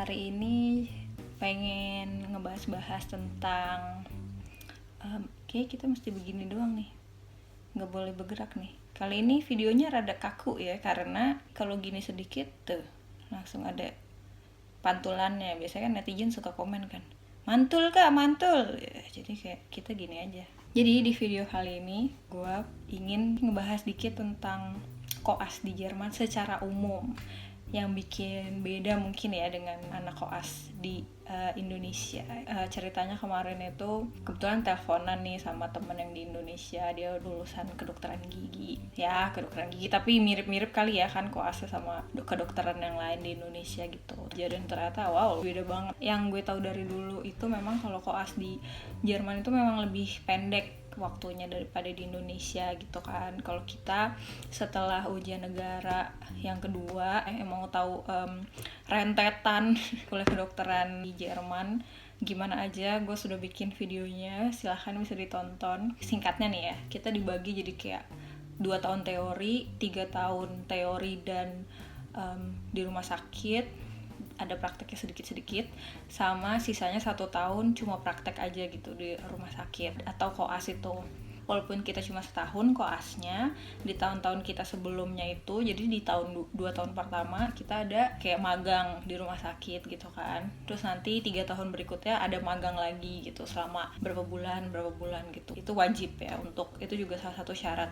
Hari ini pengen ngebahas-bahas tentang kayak kita mesti begini doang nih, nggak boleh bergerak nih. Kali ini videonya rada kaku ya, karena kalau gini sedikit tuh langsung ada pantulannya. Biasanya kan netizen suka komen kan, mantul kak, mantul ya, jadi kayak kita gini aja. Jadi di video kali ini gue ingin ngebahas dikit tentang koas di Jerman secara umum. Yang bikin beda mungkin ya dengan anak koas di Indonesia. Ceritanya kemarin itu kebetulan teleponan nih sama temen yang di Indonesia. Dia lulusan kedokteran gigi. Ya kedokteran gigi, tapi mirip-mirip kali ya kan koasnya sama kedokteran yang lain di Indonesia gitu. Jadi ternyata wow, beda banget. Yang gue tahu dari dulu itu memang kalau koas di Jerman itu memang lebih pendek waktunya daripada di Indonesia gitu kan. Kalau kita setelah ujian negara yang kedua mau tahu rentetan kuliah kedokteran di Jerman gimana aja, gue sudah bikin videonya, silahkan bisa ditonton. Singkatnya nih ya, kita dibagi jadi kayak 2 tahun teori, 3 tahun teori dan di rumah sakit, ada prakteknya sedikit-sedikit, sama sisanya 1 tahun cuma praktek aja gitu di rumah sakit atau koas itu. Walaupun kita cuma setahun koasnya, di tahun-tahun kita sebelumnya itu, jadi di tahun 2 tahun pertama kita ada kayak magang di rumah sakit gitu kan. Terus nanti 3 tahun berikutnya ada magang lagi gitu selama berapa bulan gitu. Itu wajib ya, untuk itu juga salah satu syarat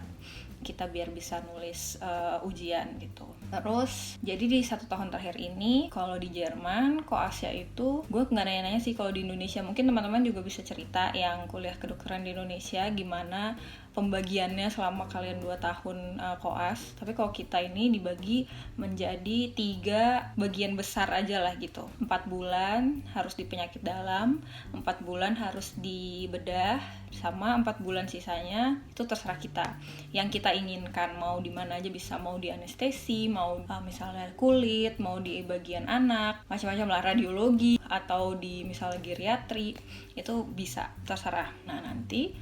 kita biar bisa nulis ujian gitu. Terus jadi di 1 tahun terakhir ini kalau di Jerman koasnya itu, gue nggak nanya-nanya sih kalau di Indonesia, mungkin teman-teman juga bisa cerita yang kuliah kedokteran di Indonesia gimana pembagiannya selama kalian 2 tahun koas. Tapi kalau kita ini dibagi menjadi 3 bagian besar aja lah gitu. 4 bulan harus di penyakit dalam, 4 bulan harus di bedah, sama 4 bulan sisanya itu terserah kita. Yang kita inginkan, mau di mana aja bisa, mau di anestesi, mau misalnya kulit, mau di bagian anak, macam-macam lah, radiologi atau di misalnya geriatri, itu bisa, terserah. Nah nanti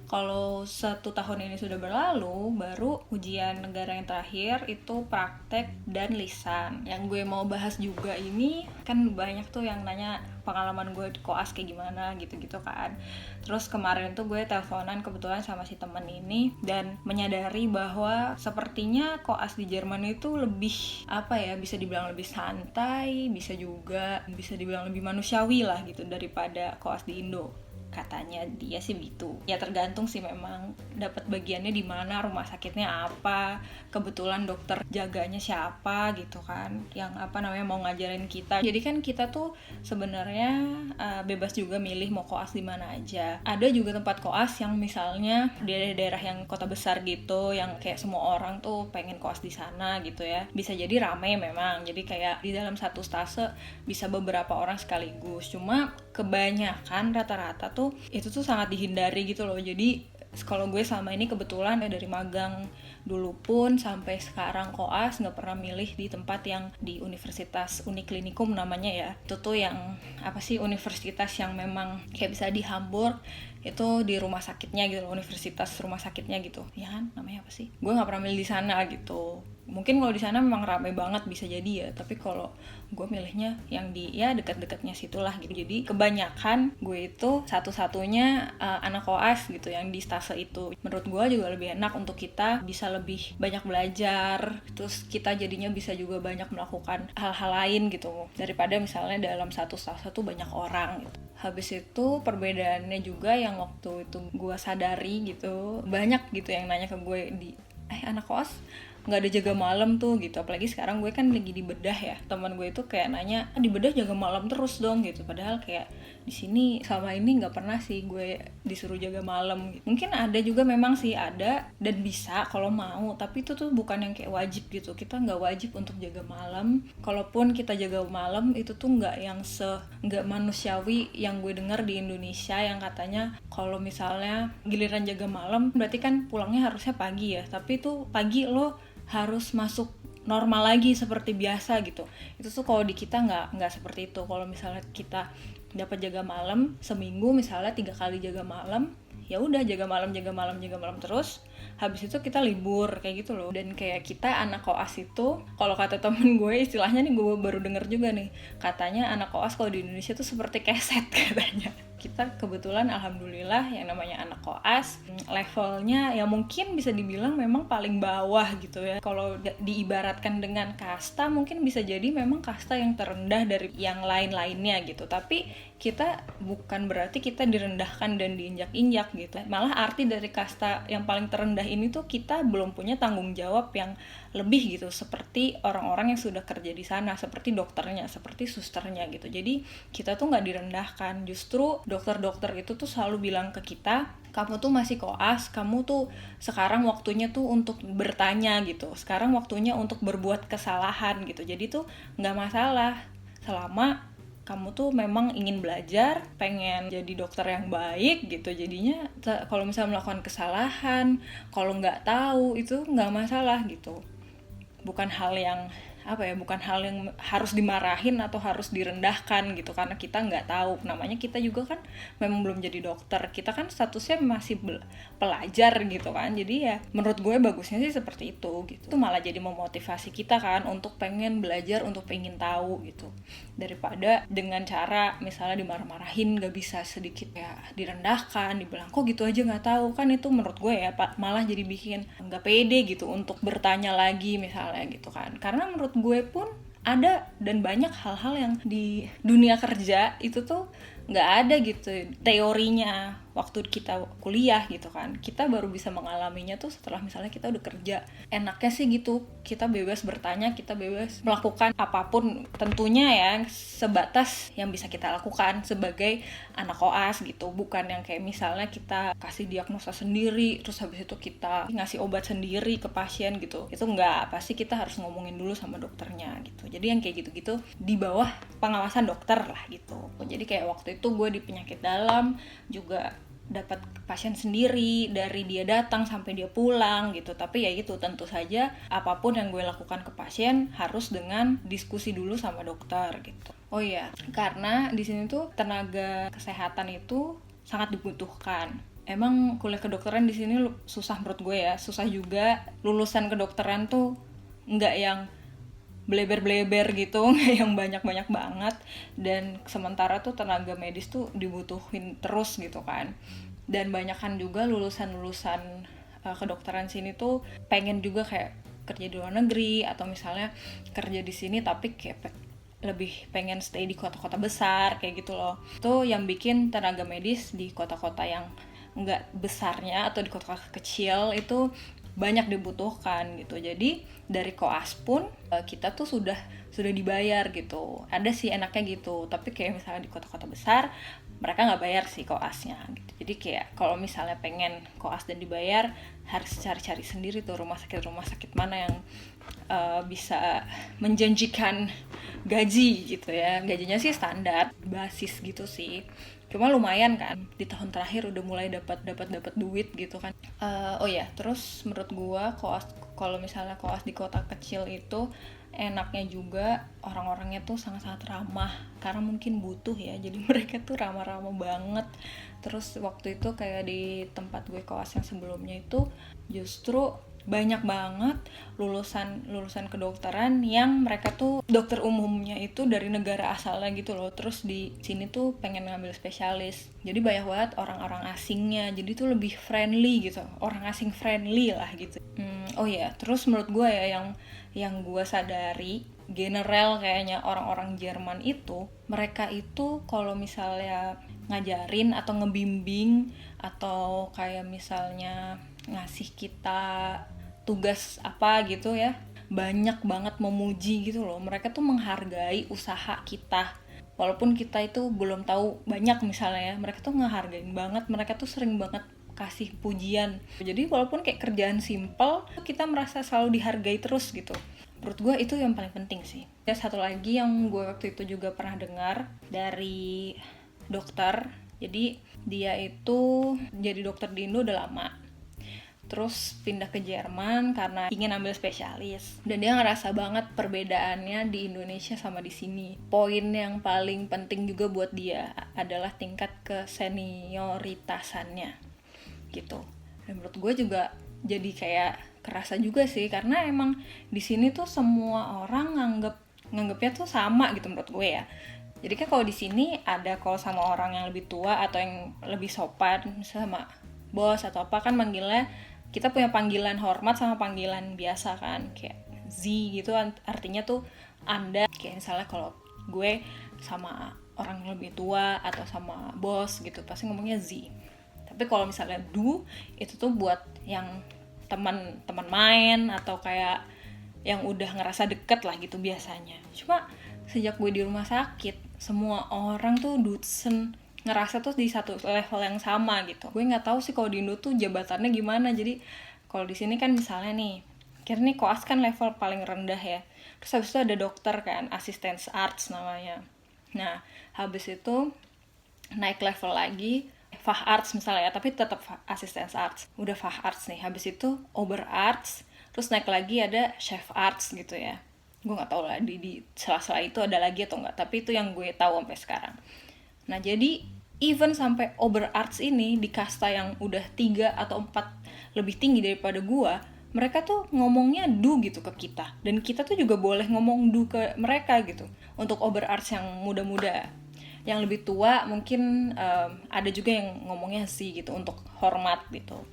kalau 1 tahun ini sudah berlalu, baru ujian negara yang terakhir itu praktek dan lisan. Yang gue mau bahas juga ini, kan banyak tuh yang nanya pengalaman gue di koas kayak gimana gitu-gitu kan. Terus kemarin tuh gue teleponan kebetulan sama si temen ini, dan menyadari bahwa sepertinya koas di Jerman itu lebih, bisa dibilang lebih santai, bisa dibilang lebih manusiawi lah gitu daripada koas di Indo. Katanya dia sih gitu. Ya tergantung sih, memang dapat bagiannya di mana, rumah sakitnya apa, kebetulan dokter jaganya siapa gitu kan, yang mau ngajarin kita. Jadi kan kita tuh sebenarnya bebas juga milih mau koas di mana aja. Ada juga tempat koas yang misalnya di daerah yang kota besar gitu, yang kayak semua orang tuh pengen koas di sana gitu ya. Bisa jadi rame memang. Jadi kayak di dalam satu stase bisa beberapa orang sekaligus. Cuma kebanyakan rata-rata tuh itu tuh sangat dihindari gitu loh. Jadi kalau gue selama ini kebetulan ya dari magang dulu pun sampai sekarang koas nggak pernah milih di tempat yang di universitas Uniklinikum namanya ya. Itu tuh yang universitas yang memang kayak bisa di Hamburg, itu di rumah sakitnya gitu, universitas rumah sakitnya gitu ya kan, namanya apa sih, gue nggak pernah milih di sana gitu. Mungkin kalau di sana memang ramai banget bisa jadi ya, tapi kalau gue milihnya yang di dekat-dekatnya situlah gitu. Jadi kebanyakan gue itu satu-satunya anak koas gitu yang di stase itu. Menurut gue juga lebih enak untuk kita bisa lebih banyak belajar, terus kita jadinya bisa juga banyak melakukan hal-hal lain gitu daripada misalnya dalam satu stase tuh banyak orang gitu. Habis itu perbedaannya juga yang waktu itu gue sadari gitu, banyak gitu yang nanya ke gue di anak koas nggak ada jaga malam tuh gitu. Apalagi sekarang gue kan lagi di bedah ya, teman gue itu kayak nanya di bedah jaga malam terus dong gitu, padahal kayak di sini selama ini nggak pernah sih gue disuruh jaga malam gitu. Mungkin ada juga, memang sih ada dan bisa kalau mau, tapi itu tuh bukan yang kayak wajib gitu. Kita nggak wajib untuk jaga malam. Kalaupun kita jaga malam itu tuh nggak manusiawi yang gue dengar di Indonesia, yang katanya kalau misalnya giliran jaga malam berarti kan pulangnya harusnya pagi ya, tapi itu pagi lo harus masuk normal lagi seperti biasa gitu. Itu tuh kalau di kita nggak seperti itu. Kalau misalnya kita dapat jaga malam seminggu, misalnya 3 kali jaga malam, ya udah jaga malam terus. habis itu kita libur kayak gitu loh. Dan kayak kita anak koas itu, kalau kata temen gue, istilahnya nih gue baru denger juga nih, katanya anak koas kalau di Indonesia tuh seperti keset katanya. Kita kebetulan alhamdulillah yang namanya anak koas levelnya ya mungkin bisa dibilang memang paling bawah gitu ya. Kalau diibaratkan dengan kasta mungkin bisa jadi memang kasta yang terendah dari yang lain-lainnya gitu. Tapi kita bukan berarti kita direndahkan dan diinjak-injak gitu. Malah arti dari kasta yang paling terendah ini tuh kita belum punya tanggung jawab yang lebih gitu, seperti orang-orang yang sudah kerja di sana, seperti dokternya, seperti susternya gitu. Jadi kita tuh nggak direndahkan, justru dokter-dokter itu tuh selalu bilang ke kita, kamu tuh masih koas, kamu tuh sekarang waktunya tuh untuk bertanya gitu, sekarang waktunya untuk berbuat kesalahan gitu. Jadi tuh nggak masalah selama kamu tuh memang ingin belajar, pengen jadi dokter yang baik gitu. Jadinya kalau misalnya melakukan kesalahan, kalau nggak tahu itu nggak masalah gitu. Bukan hal yang bukan hal yang harus dimarahin atau harus direndahkan gitu karena kita nggak tahu. Namanya kita juga kan memang belum jadi dokter, kita kan statusnya masih pelajar gitu kan. Jadi ya menurut gue bagusnya sih seperti itu gitu. Itu malah jadi memotivasi kita kan untuk pengen belajar, untuk pengen tahu gitu, daripada dengan cara misalnya dimarah-marahin, nggak bisa sedikit ya direndahkan, dibilang kok gitu aja nggak tahu. Kan itu menurut gue ya malah jadi bikin nggak pede gitu untuk bertanya lagi misalnya gitu kan. Karena menurut gue pun ada dan banyak hal-hal yang di dunia kerja itu tuh nggak ada gitu teorinya waktu kita kuliah gitu kan. Kita baru bisa mengalaminya tuh setelah misalnya kita udah kerja. Enaknya sih gitu, kita bebas bertanya, kita bebas melakukan apapun, tentunya ya sebatas yang bisa kita lakukan sebagai anak koas gitu. Bukan yang kayak misalnya kita kasih diagnosa sendiri terus habis itu kita ngasih obat sendiri ke pasien gitu. Itu enggak, pasti kita harus ngomongin dulu sama dokternya gitu. Jadi yang kayak gitu-gitu di bawah pengawasan dokter lah gitu. Jadi kayak waktu itu gue di penyakit dalam juga dapat pasien sendiri dari dia datang sampai dia pulang gitu. Tapi ya itu tentu saja apapun yang gue lakukan ke pasien harus dengan diskusi dulu sama dokter gitu. Oh iya, karena di sini tuh tenaga kesehatan itu sangat dibutuhkan. Emang kuliah kedokteran di sini susah menurut gue ya, susah juga. Lulusan kedokteran tuh nggak yang bleber-bleber gitu, nggak yang banyak-banyak banget. Dan sementara tuh tenaga medis tuh dibutuhin terus gitu kan. Dan banyakan juga lulusan-lulusan kedokteran sini tuh pengen juga kayak kerja di luar negeri atau misalnya kerja di sini tapi kayak lebih pengen stay di kota-kota besar kayak gitu loh. Itu yang bikin tenaga medis di kota-kota yang nggak besarnya atau di kota-kota kecil itu banyak dibutuhkan gitu. Jadi dari koas pun kita tuh sudah dibayar gitu. Ada sih enaknya gitu, tapi kayak misalnya di kota-kota besar mereka nggak bayar sih koasnya gitu. Jadi kayak kalau misalnya pengen koas dan dibayar harus cari-cari sendiri tuh rumah sakit mana yang bisa menjanjikan gaji gitu ya. Gajinya sih standar basis gitu sih, cuma lumayan kan di tahun terakhir udah mulai dapat duit gitu kan. Oh ya, terus menurut gua koas, kalau misalnya koas di kota kecil itu enaknya juga orang-orangnya tuh sangat-sangat ramah karena mungkin butuh ya, jadi mereka tuh ramah-ramah banget. Terus waktu itu kayak di tempat gue koas yang sebelumnya itu justru banyak banget lulusan kedokteran yang mereka tuh dokter umumnya itu dari negara asalnya gitu loh. Terus di sini tuh pengen ngambil spesialis. Jadi banyak banget orang-orang asingnya. Jadi tuh lebih friendly gitu. Orang asing friendly lah gitu. Oh ya, terus menurut gue ya yang gue sadari general kayaknya orang-orang Jerman itu, mereka itu kalau misalnya ngajarin atau ngebimbing atau kayak misalnya ngasih kita tugas apa gitu ya, banyak banget memuji gitu loh. Mereka tuh menghargai usaha kita walaupun kita itu belum tahu banyak misalnya ya, mereka tuh ngehargain banget. Mereka tuh sering banget kasih pujian. Jadi walaupun kayak kerjaan simple, kita merasa selalu dihargai terus gitu. Menurut gue itu yang paling penting sih. Dan satu lagi yang gue waktu itu juga pernah dengar dari dokter. Jadi dia itu jadi dokter di Indo udah lama, terus pindah ke Jerman karena ingin ambil spesialis. Dan dia ngerasa banget perbedaannya di Indonesia sama di sini. Poin yang paling penting juga buat dia adalah tingkat kesenioritasannya gitu. Dan menurut gue juga jadi kayak kerasa juga sih, karena emang di sini tuh semua orang nganggapnya tuh sama gitu menurut gue ya. Jadi kan kalau di sini ada kalau sama orang yang lebih tua atau yang lebih sopan, misalnya sama bos atau apa, kan manggilnya, kita punya panggilan hormat sama panggilan biasa kan, kayak Z gitu, artinya tuh Anda. Kayak misalnya kalau gue sama orang yang lebih tua atau sama bos gitu pasti ngomongnya Z. Tapi kalau misalnya du, itu tuh buat yang teman main atau kayak yang udah ngerasa deket lah gitu biasanya. Cuma sejak gue di rumah sakit, semua orang tuh dosen ngerasa tuh di satu level yang sama gitu. Gue nggak tahu sih kalau di Indo tuh jabatannya gimana. Jadi kalau di sini kan misalnya nih, kira nih koas kan level paling rendah ya. Terus habis itu ada dokter kan, assistant arts namanya. Nah, habis itu naik level lagi, Fach Arts misalnya ya, tapi tetap Assistant Arts. Udah Fach Arts nih, habis itu Ober Arts, terus naik lagi ada Chef Arts gitu ya. Gue nggak tahu lah di sela-sela itu ada lagi atau nggak, tapi itu yang gue tahu sampai sekarang. Nah jadi even sampai Ober Arts ini di kasta yang udah 3 atau 4 lebih tinggi daripada gue, mereka tuh ngomongnya du gitu ke kita, dan kita tuh juga boleh ngomong du ke mereka gitu. Untuk Ober Arts yang muda-muda, yang lebih tua mungkin ada juga yang ngomongnya sih gitu untuk hormat gitu.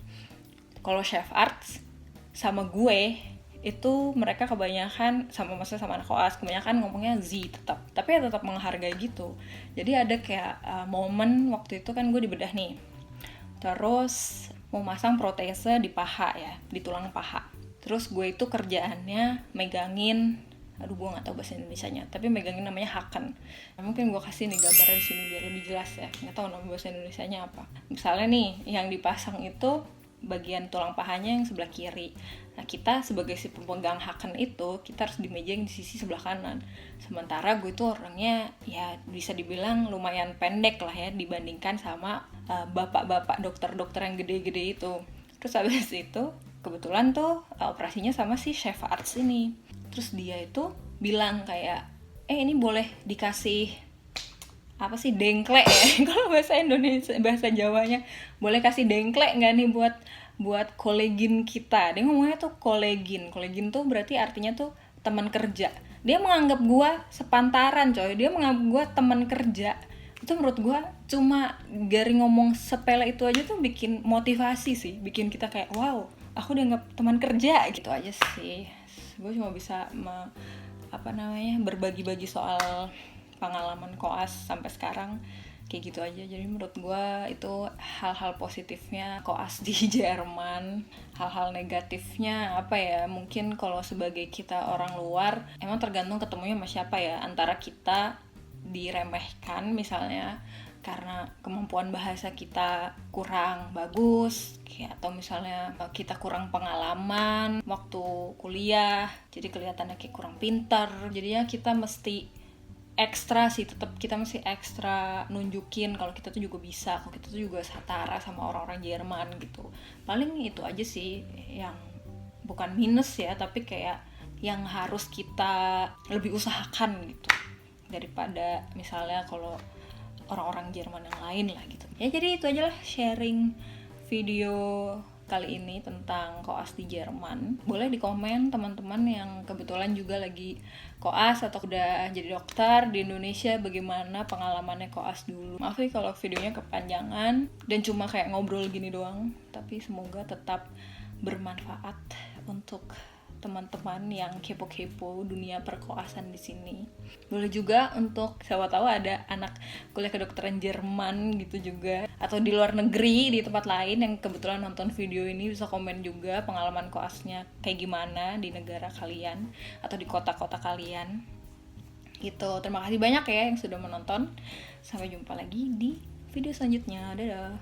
Kalau Chef Arts sama gue itu mereka kebanyakan maksudnya sama anak koas kebanyakan ngomongnya Z tetap, tapi ya tetap menghargai gitu. Jadi ada kayak momen waktu itu kan gue dibedah nih, terus mau masang protese di paha ya, di tulang paha. Terus gue itu kerjaannya megangin, aduh gue nggak tahu bahasa Indonesianya, tapi megangin namanya haken. Nah, mungkin gue kasih nih gambarnya di sini biar lebih jelas ya, nggak tahu nama bahasa Indonesianya apa. Misalnya nih yang dipasang itu bagian tulang pahanya yang sebelah kiri. Nah kita sebagai si pemegang haken itu, kita harus di meja yang di sisi sebelah kanan. Sementara gue tuh orangnya ya bisa dibilang lumayan pendek lah ya dibandingkan sama bapak-bapak dokter-dokter yang gede-gede itu. Terus habis itu kebetulan tuh operasinya sama si Chef Arts ini. Terus dia itu bilang kayak, ini boleh dikasih apa sih, dengklek ya kalau bahasa Indonesia, bahasa Jawanya, boleh kasih dengklek nggak nih buat kolegin kita. Dia ngomongnya tuh kolegin tuh berarti artinya tuh teman kerja. Dia menganggap gue sepantaran coy, dia menganggap gue teman kerja. Itu menurut gue cuma garing ngomong sepele itu aja tuh bikin motivasi sih, bikin kita kayak wow, aku dianggap teman kerja gitu aja sih. Gue cuma bisa berbagi-bagi soal pengalaman koas sampai sekarang kayak gitu aja. Jadi menurut gue itu hal-hal positifnya koas di Jerman. Hal-hal negatifnya apa ya, mungkin kalau sebagai kita orang luar emang tergantung ketemunya sama siapa ya. Antara kita diremehkan misalnya karena kemampuan bahasa kita kurang bagus, atau misalnya kita kurang pengalaman waktu kuliah, jadi kelihatannya kayak kurang pintar. Jadinya kita mesti ekstra sih, tetap kita mesti ekstra nunjukin kalau kita tuh juga bisa, kalau kita tuh juga setara sama orang-orang Jerman gitu. Paling itu aja sih yang bukan minus ya, tapi kayak yang harus kita lebih usahakan gitu daripada misalnya kalau orang-orang Jerman yang lain lah gitu. Ya jadi itu aja lah sharing video kali ini tentang koas di Jerman. Boleh di komen teman-teman yang kebetulan juga lagi koas atau udah jadi dokter di Indonesia, bagaimana pengalamannya koas dulu. Maaf ya kalau videonya kepanjangan dan cuma kayak ngobrol gini doang, tapi semoga tetap bermanfaat untuk teman-teman yang kepo-kepo dunia perkoasan di sini. Boleh juga untuk siapa tahu ada anak kuliah kedokteran Jerman gitu juga, atau di luar negeri di tempat lain yang kebetulan nonton video ini, bisa komen juga pengalaman koasnya kayak gimana di negara kalian atau di kota-kota kalian gitu. Terima kasih banyak ya yang sudah menonton. Sampai jumpa lagi di video selanjutnya. Dadah.